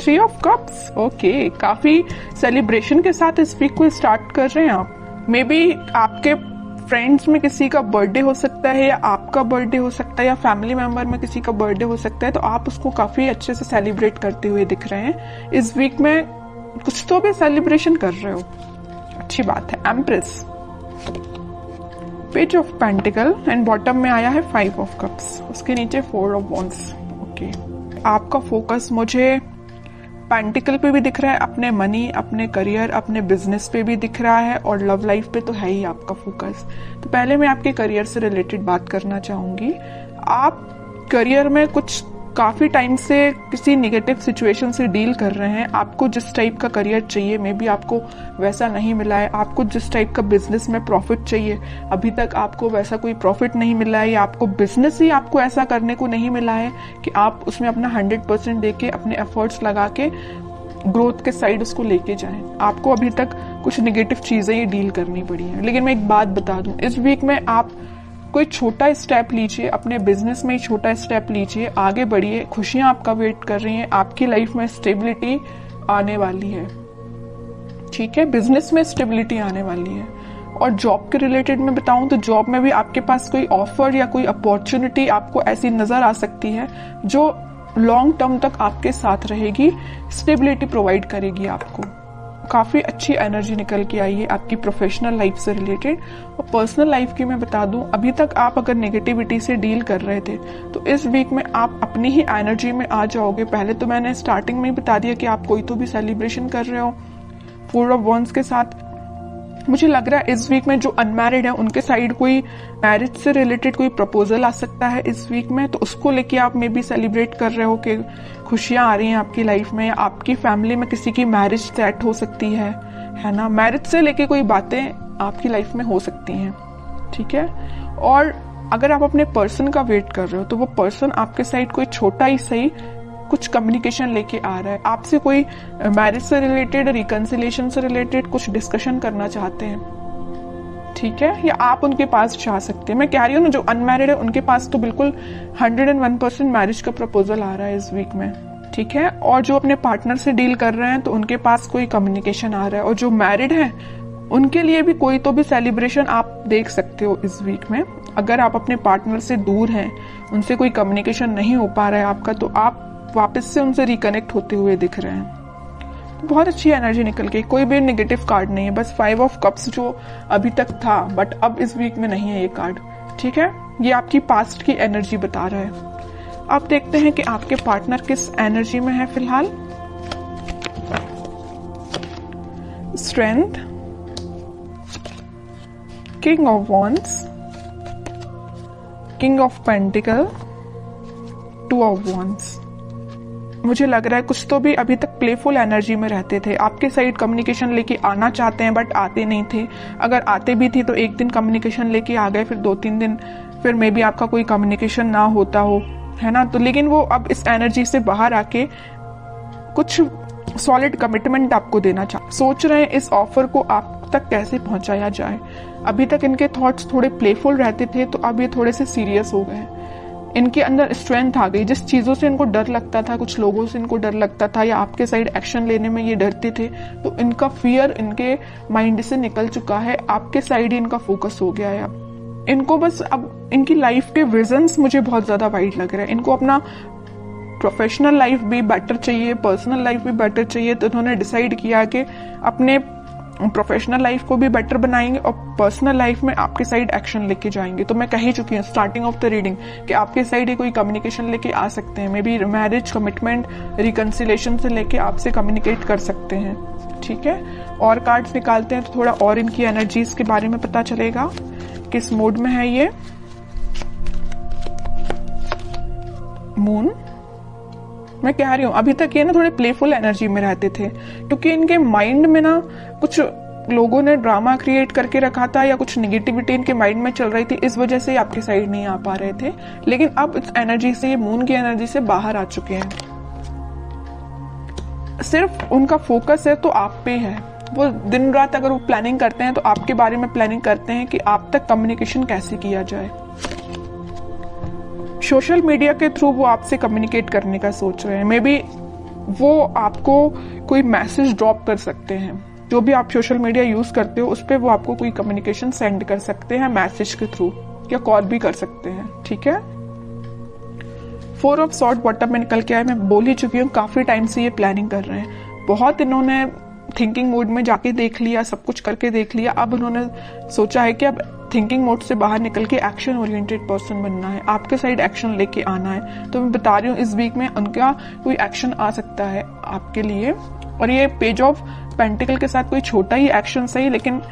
3 of cups, okay, काफी celebration के साथ इस वीक को स्टार्ट कर रहे हैं आप। मे बी आपके फ्रेंड्स में किसी का बर्थडे हो सकता है, या आपका बर्थडे हो सकता है, या फैमिली मेंबर में किसी का बर्थडे हो सकता है, तो आप उसको काफी अच्छे से सेलिब्रेट करते हुए दिख रहे हैं। इस वीक में कुछ तो भी सेलिब्रेशन कर रहे हो, अच्छी बात है। Empress, page of pentacle and bottom में आया है 5 ऑफ कप्स, उसके नीचे 4 ऑफ वॉन्ड्स। ओके, आपका फोकस मुझे पेंटिकल पे भी दिख रहा है, अपने मनी, अपने करियर, अपने बिजनेस पे भी दिख रहा है, और लव लाइफ पे तो है ही आपका फोकस। तो पहले मैं आपके करियर से रिलेटेड बात करना चाहूंगी। आप करियर में कुछ काफी टाइम से किसी नेगेटिव सिचुएशन से डील कर रहे हैं। आपको जिस टाइप का करियर चाहिए मे बी आपको वैसा नहीं मिला है। आपको जिस टाइप का बिजनेस में प्रॉफिट चाहिए अभी तक आपको वैसा कोई प्रॉफिट नहीं मिला है, या आपको बिजनेस ही आपको ऐसा करने को नहीं मिला है कि आप उसमें अपना 100% देके अपने एफर्ट्स लगा के ग्रोथ के साइड उसको लेके जाएं। आपको अभी तक कुछ नेगेटिव चीजें ही डील करनी पड़ी हैं। लेकिन मैं एक बात बता दूं, इस वीक में आप कोई छोटा स्टेप लीजिए, अपने बिजनेस में ही छोटा स्टेप लीजिए, आगे बढ़िए, खुशियां आपका वेट कर रही हैं, आपकी लाइफ में स्टेबिलिटी आने वाली है। ठीक है, बिजनेस में स्टेबिलिटी आने वाली है। और जॉब के रिलेटेड में बताऊं तो जॉब में भी आपके पास कोई ऑफर या कोई अपॉर्चुनिटी आपको ऐसी नजर आ सकती है जो लॉन्ग टर्म तक आपके साथ रहेगी, स्टेबिलिटी प्रोवाइड करेगी आपको। काफी अच्छी एनर्जी निकल के आई है आपकी प्रोफेशनल लाइफ से रिलेटेड। और पर्सनल लाइफ की मैं बता दूं, अभी तक आप अगर नेगेटिविटी से डील कर रहे थे तो इस वीक में आप अपनी ही एनर्जी में आ जाओगे। पहले तो मैंने स्टार्टिंग में ही बता दिया कि आप कोई तो भी सेलिब्रेशन कर रहे हो 4 ऑफ वॉन्ड्स के साथ। मुझे लग रहा है इस वीक में जो अनमैरिड है उनके साइड कोई मैरिज से रिलेटेड कोई प्रपोजल आ सकता है इस वीक में, तो उसको लेके आप मे बी सेलिब्रेट कर रहे हो कि खुशियां आ रही हैं आपकी लाइफ में, या आपकी फैमिली में किसी की मैरिज सेट हो सकती है ना। मैरिज से लेके कोई बातें आपकी लाइफ में हो सकती हैं, ठीक है। और अगर आप अपने पर्सन का वेट कर रहे हो तो वो पर्सन आपके साइड कोई छोटा ही सही कुछ कम्युनिकेशन लेके आ रहा है, आपसे कोई मैरिज से रिलेटेड, रिकंसिलिएशन से रिलेटेड कुछ डिस्कशन करना चाहते हैं, ठीक है, या आप उनके पास जा सकते हैं। मैं कह रही हूँ ना, जो अनमैरिड है उनके पास तो बिल्कुल 101% मैरिज का प्रपोजल आ रहा है इस वीक में, ठीक है। और जो अपने पार्टनर से डील कर रहे हैं तो उनके पास कोई कम्युनिकेशन आ रहा है, और जो मैरिड है उनके लिए भी कोई तो भी सेलिब्रेशन आप देख सकते हो इस वीक में। अगर आप अपने पार्टनर से दूर हैं, उनसे कोई कम्युनिकेशन नहीं हो पा रहा है आपका, तो आप वापस से उनसे रिकनेक्ट होते हुए दिख रहे हैं। बहुत अच्छी एनर्जी निकल गई, कोई भी नेगेटिव कार्ड नहीं है, बस 5 ऑफ कप्स जो अभी तक था बट अब इस वीक में नहीं है ये कार्ड, ठीक है। ये आपकी पास्ट की एनर्जी बता रहा है। अब देखते हैं कि आपके पार्टनर किस एनर्जी में है फिलहाल। Strength, king of wands, king of pentacle, 2 of wands. मुझे लग रहा है कुछ तो भी अभी तक प्लेफुल एनर्जी में रहते थे, आपके साइड कम्युनिकेशन लेके आना चाहते हैं बट आते नहीं थे। अगर आते भी थे तो एक दिन कम्युनिकेशन लेके आ गए, फिर 2-3 दिन फिर मे बी आपका कोई कम्युनिकेशन ना होता हो, है ना। तो लेकिन वो अब इस एनर्जी से बाहर आके कुछ सॉलिड कमिटमेंट आपको देना सोच रहे हैं। इस ऑफर को आप तक कैसे पहुंचाया जाए। अभी तक इनके थॉट्स थोड़े प्लेफुल रहते थे, तो अब ये थोड़े से सीरियस हो गए। इनके अंदर स्ट्रेंथ आ गई। जिस चीजों से इनको डर लगता था, कुछ लोगों से इनको डर लगता था, या आपके साइड एक्शन लेने में ये डरते थे, तो इनका फियर इनके माइंड से निकल चुका है। आपके साइड ही इनका फोकस हो गया है। अब इनको बस अब इनकी लाइफ के विजन्स मुझे बहुत ज्यादा वाइड लग रहे हैं। इनको अपना प्रोफेशनल लाइफ भी बेटर चाहिए, पर्सनल लाइफ भी बेटर चाहिए, तो इन्होंने डिसाइड किया कि अपने प्रोफेशनल लाइफ को भी बेटर बनाएंगे और पर्सनल लाइफ में आपके साइड एक्शन लेके जाएंगे। तो मैं कह ही चुकी हूँ स्टार्टिंग ऑफ द रीडिंग कि आपके साइड ही कोई कम्युनिकेशन लेके आ सकते हैं। May be marriage, commitment, reconciliation से लेके आपसे कम्युनिकेट कर सकते हैं, ठीक है। और कार्ड्स निकालते हैं तो थोड़ा और इनकी एनर्जीज के बारे में पता चलेगा, किस मूड में है ये। मून, मैं कह रही हूँ अभी तक ये ना थोड़े प्लेफुल एनर्जी में रहते थे, क्योंकि इनके माइंड में ना कुछ लोगों ने ड्रामा क्रिएट करके रखा था, या कुछ नेगेटिविटी इनके माइंड में चल रही थी, इस वजह से आपके साइड नहीं आ पा रहे थे। लेकिन अब इस एनर्जी से, ये मून की एनर्जी से बाहर आ चुके हैं। सिर्फ उनका फोकस है तो आप पे है। वो दिन रात अगर वो प्लानिंग करते हैं तो आपके बारे में प्लानिंग करते हैं कि आप तक कम्युनिकेशन कैसे किया जाए। सोशल मीडिया के थ्रू वो आपसे कम्युनिकेट करने का सोच रहे हैं। मे बी वो आपको कोई मैसेज ड्रॉप कर सकते हैं। जो भी आप सोशल मीडिया यूज करते हो उस पर वो आपको कोई कम्युनिकेशन सेंड कर सकते हैं मैसेज के थ्रू, या कॉल भी कर सकते हैं। ठीक है। 4 ऑफ सॉर्ड बॉटम में निकल के आया। मैं बोल ही चुकी हूँ काफी टाइम से ये प्लानिंग कर रहे हैं। बहुत इन्होंने थिंकिंग मोड में जाके देख लिया, सब कुछ करके देख लिया। अब उन्होंने सोचा है कि अब थिंकिंग मोड से बाहर निकल के एक्शन ओरिएंटेड पर्सन बनना है, आपके साइड एक्शन लेके आना है। तो मैं बता रही हूँ इस वीक में उनका कोई एक्शन आ सकता है आपके लिए। और ये पेज ऑफ पेंटिकल के साथ कोई छोटा ही एक्शन सही, लेकिन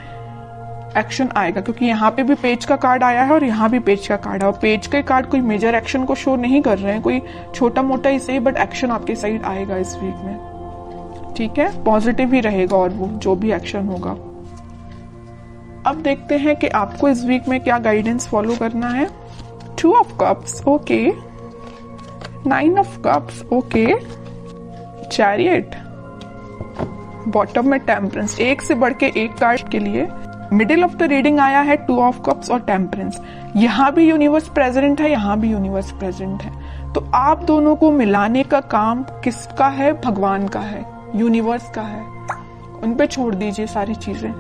एक्शन आएगा, क्योंकि यहाँ पे भी पेज का कार्ड आया है और यहाँ भी पेज का कार्ड है। और पेज के कार्ड कोई मेजर एक्शन को शो नहीं कर रहे हैं, कोई छोटा मोटा ही सही, बट एक्शन आपके साइड आएगा इस वीक में। ठीक है, पॉजिटिव ही रहेगा और वो जो भी एक्शन होगा। अब देखते हैं कि आपको इस वीक में क्या गाइडेंस फॉलो करना है। 2 of cups, okay. 9 of cups, okay. Chariot, bottom में टेम्परेंस, एक से बढ़ के एक कार्ड के लिए। मिडिल ऑफ द रीडिंग आया है 2 ऑफ कप्स और टेम्परेंस। यहाँ भी यूनिवर्स प्रेजेंट है, यहाँ भी यूनिवर्स प्रेजेंट है। तो आप दोनों को मिलाने का काम किसका है? भगवान का है, यूनिवर्स का है। उन पे छोड़ दीजिए सारी चीजें।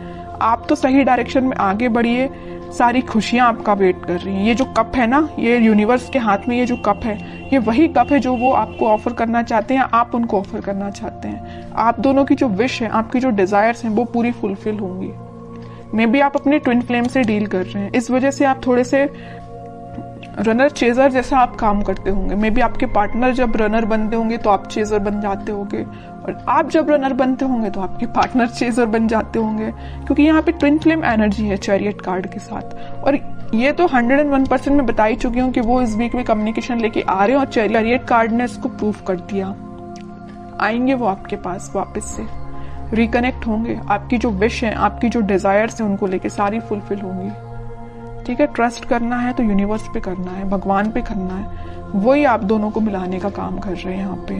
आप तो सही डायरेक्शन में आगे बढ़िए, सारी खुशियां आपका वेट कर रही हैं। ये जो कप है ना, ये यूनिवर्स के हाथ में ये जो कप है, ये वही कप है जो वो आपको ऑफर करना चाहते हैं, आप उनको ऑफर करना चाहते हैं। आप दोनों की जो विश है, आपकी जो डिजायर्स हैं, वो पूरी फुलफिल होंगी। मे बी आप अपने ट्विन फ्लेम से डील कर रहे हैं, इस वजह से आप थोड़े से रनर चेजर जैसा आप काम करते होंगे। मे बी आपके पार्टनर जब रनर बनते होंगे तो आप चेजर बन जाते होंगे, और आप जब रनर बनते होंगे तो आपके पार्टनर चेजर बन जाते होंगे, क्योंकि यहाँ पे ट्विन फ्लेम एनर्जी है चैरियट कार्ड के साथ। और ये तो 101% में बता ही चुकी हूँ कि वो इस वीक में कम्युनिकेशन लेके आ रहे हैं, और चैरियट कार्ड ने इसको प्रूफ कर दिया। आएंगे वो आपके पास वापस से, रिकनेक्ट होंगे। आपकी जो विश है, आपकी जो डिजायर्स है, उनको लेके सारी फुलफिल होंगी। ठीक है, ट्रस्ट करना है तो यूनिवर्स पे करना है, भगवान पे करना है। वही आप दोनों को मिलाने का काम कर रहे हैं यहाँ पे।